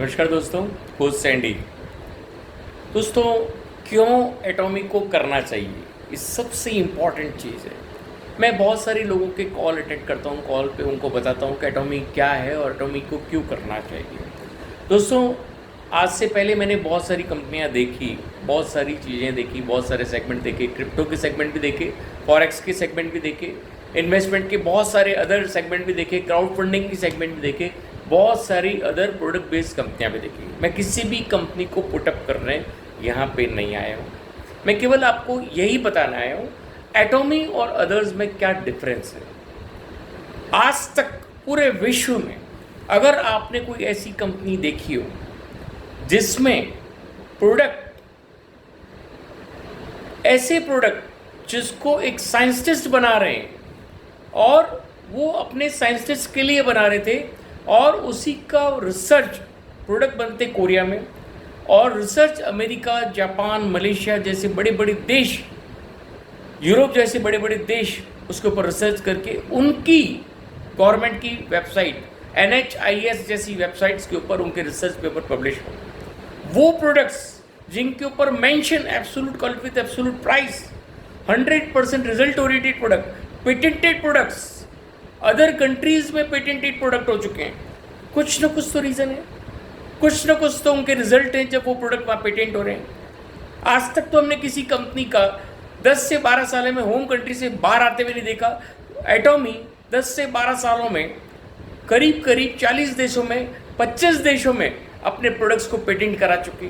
नमस्कार दोस्तों, host Sandy. दोस्तों, क्यों एटॉमिक को करना चाहिए, ये सबसे इम्पॉर्टेंट चीज़ है। मैं बहुत सारे लोगों के कॉल अटेंड करता हूँ, कॉल पे उनको बताता हूँ कि एटॉमिक क्या है और एटॉमिक को क्यों करना चाहिए। दोस्तों, आज से पहले मैंने बहुत सारी कंपनियाँ देखी, बहुत सारी चीज़ें देखी, बहुत सारे सेगमेंट देखे, क्रिप्टो के सेगमेंट भी देखे, फॉरेक्स के सेगमेंट भी देखे, इन्वेस्टमेंट के बहुत सारे अदर सेगमेंट भी देखे, क्राउड फंडिंग के सेगमेंट भी देखे, बहुत सारी अदर प्रोडक्ट बेस्ड कंपनियां भी देखी। मैं किसी भी कंपनी को पुटअप करने यहाँ पे नहीं आया हूँ। मैं केवल आपको यही बताना आया हूँ एटॉमी और अदर्स में क्या डिफरेंस है। आज तक पूरे विश्व में अगर आपने कोई ऐसी कंपनी देखी हो जिसमें ऐसे प्रोडक्ट जिसको एक साइंटिस्ट बना रहे हैं और वो अपने साइंटिस्ट के लिए बना रहे थे और उसी का रिसर्च प्रोडक्ट बनते कोरिया में और रिसर्च अमेरिका, जापान, मलेशिया जैसे बड़े बड़े देश, यूरोप जैसे बड़े बड़े देश उसके ऊपर रिसर्च करके उनकी गवर्नमेंट की वेबसाइट NHIS जैसी वेबसाइट्स के ऊपर उनके रिसर्च पेपर पब्लिश हो। वो प्रोडक्ट्स जिनके ऊपर mention absolute quality with absolute price, 100% result oriented product, patented products, other countries में पेटेंटेड प्रोडक्ट हो चुके हैं। कुछ ना कुछ तो रीज़न है, कुछ ना कुछ तो उनके रिजल्ट हैं जब वो प्रोडक्ट वहाँ पेटेंट हो रहे हैं। आज तक तो हमने किसी कंपनी का 10 से 12 साल में होम कंट्री से बाहर आते हुए नहीं देखा। एटॉमी 10 से 12 सालों में करीब करीब 40 देशों में, 25 देशों में अपने प्रोडक्ट्स को पेटेंट करा चुकी।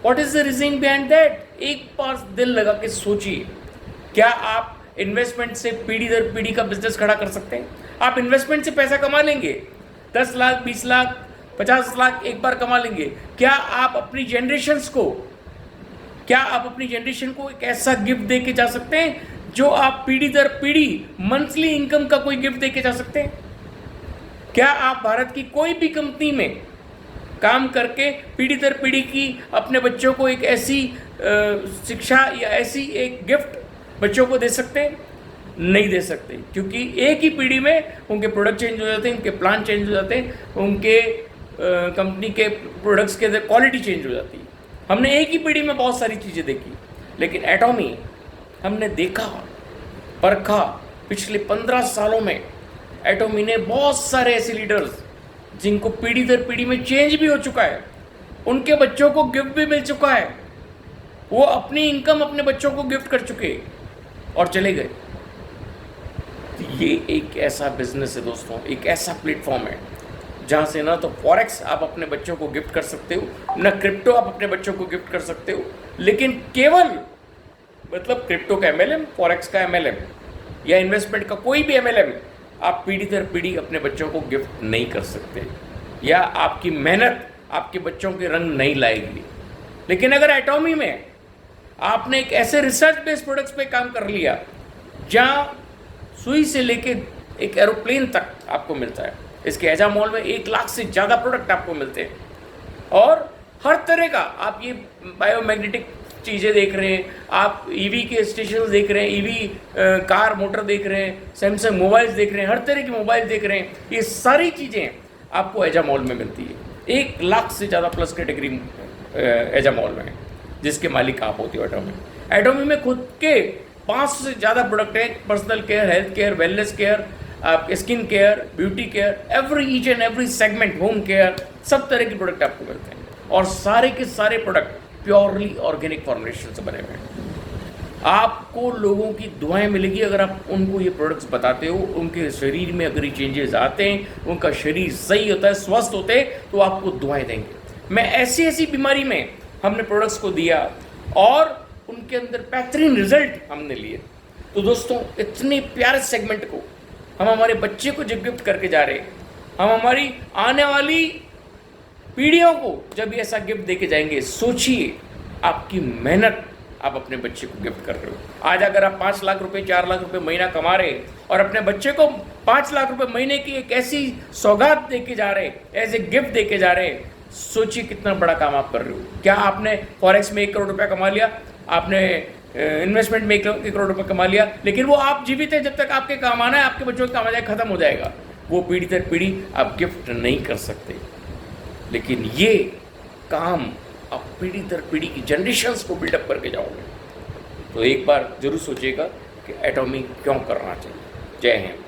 What is the reason behind that? एक बार दिल लगा के सोचिए, क्या आप इन्वेस्टमेंट से पीढ़ी दर पीढ़ी का बिजनेस खड़ा कर सकते हैं? आप इन्वेस्टमेंट से पैसा कमा लेंगे, 10 लाख, 20 लाख, 50 लाख एक बार कमा लेंगे। क्या आप अपनी जनरेशन को एक ऐसा गिफ्ट दे के जा सकते हैं जो आप पीढ़ी दर पीढ़ी मंथली इनकम का कोई गिफ्ट दे के जा सकते हैं? क्या आप भारत की कोई भी कंपनी में काम करके पीढ़ी दर पीढ़ी की अपने बच्चों को एक ऐसी शिक्षा या ऐसी एक गिफ्ट बच्चों को दे सकते हैं? नहीं दे सकते, क्योंकि एक ही पीढ़ी में उनके प्रोडक्ट चेंज हो जाते हैं, उनके प्लान चेंज हो जाते हैं, उनके कंपनी के प्रोडक्ट्स के अंदर क्वालिटी चेंज हो जाती है। हमने एक ही पीढ़ी में बहुत सारी चीज़ें देखी, लेकिन एटॉमी हमने देखा, परखा। पिछले 15 सालों में एटॉमी ने बहुत सारे ऐसे लीडर्स जिनको पीढ़ी दर पीढ़ी में चेंज भी हो चुका है, उनके बच्चों को गिफ्ट भी मिल चुका है, वो अपनी इनकम अपने बच्चों को गिफ्ट कर चुके और चले गए। तो ये एक ऐसा बिजनेस है दोस्तों, एक ऐसा प्लेटफॉर्म है जहाँ से ना तो फॉरेक्स आप अपने बच्चों को गिफ्ट कर सकते हो, ना क्रिप्टो आप अपने बच्चों को गिफ्ट कर सकते हो, लेकिन केवल मतलब क्रिप्टो का MLM, फॉरेक्स का MLM या इन्वेस्टमेंट का कोई भी MLM आप पीढ़ी दर पीढ़ी अपने बच्चों को गिफ्ट नहीं कर सकते, या आपकी मेहनत आपके बच्चों के रंग नहीं लाएगी। लेकिन अगर एटॉमी में आपने एक ऐसे रिसर्च बेस्ड प्रोडक्ट्स पे काम कर लिया जहाँ सुई से लेके एक एरोप्लेन तक आपको मिलता है, इसके एजा मॉल में 1 लाख से ज़्यादा प्रोडक्ट आपको मिलते हैं और हर तरह का आप ये बायोमैग्नेटिक चीज़ें देख रहे हैं, आप EV के स्टेशन देख रहे हैं, EV कार मोटर देख रहे हैं, सैमसंग मोबाइल्स देख रहे हैं, हर तरह की मोबाइल देख रहे हैं। ये सारी चीज़ें आपको एजा मॉल में मिलती है। 1 लाख से ज़्यादा प्लस कैटेगरी एजा मॉल में है, जिसके मालिक आप होते हो एटॉमी। एटॉमी में खुद के 500 से ज़्यादा प्रोडक्ट हैं, personal care, health care, wellness care, आपके skin care, beauty care, each and every segment, home care, सब तरह के प्रोडक्ट आपको मिलते हैं और सारे के सारे प्रोडक्ट प्योरली ऑर्गेनिक फॉर्मुलेशन से बने हुए हैं। आपको लोगों की दुआएं मिलेगी अगर आप उनको ये प्रोडक्ट्स बताते हो, उनके शरीर में अगर ये चेंजेस आते हैं, उनका शरीर सही होता है, स्वस्थ होते हैं, तो आपको दुआएं देंगे। मैं ऐसी ऐसी बीमारी में हमने प्रोडक्ट्स को दिया और उनके अंदर बेहतरीन रिजल्ट हमने लिए। तो दोस्तों, इतने प्यारे सेगमेंट को हम हमारे बच्चे को जब गिफ्ट करके जा रहे हैं, हम हमारी आने वाली पीढ़ियों को जब ये ऐसा गिफ्ट देके जाएंगे, सोचिए आपकी मेहनत आप अपने बच्चे को गिफ्ट कर रहे हो। आज अगर आप 5 लाख रुपए, 4 लाख रुपए महीना कमा रहे हैं और अपने बच्चे को 5 लाख रुपए महीने की एक ऐसी सौगात देके जा रहे हैं, ऐसे गिफ्ट देके जा रहे हैं, सोचिए कितना बड़ा काम आप कर रहे हो। क्या आपने फॉरेक्स में 1 करोड़ रुपया कमा लिया, आपने इन्वेस्टमेंट में 1 करोड़ रुपये कमा लिया, लेकिन वो आप जीवित है जब तक आपके काम आना है, आपके बच्चों के काम आ जाए, खत्म हो जाएगा। वो पीढ़ी दर पीढ़ी आप गिफ्ट नहीं कर सकते। लेकिन ये काम आप पीढ़ी दर पीढ़ी की जनरेशन्स को बिल्डअप करके जाओगे। तो एक बार जरूर सोचिएगा कि एटॉमी क्यों करना चाहिए। जय हिंद।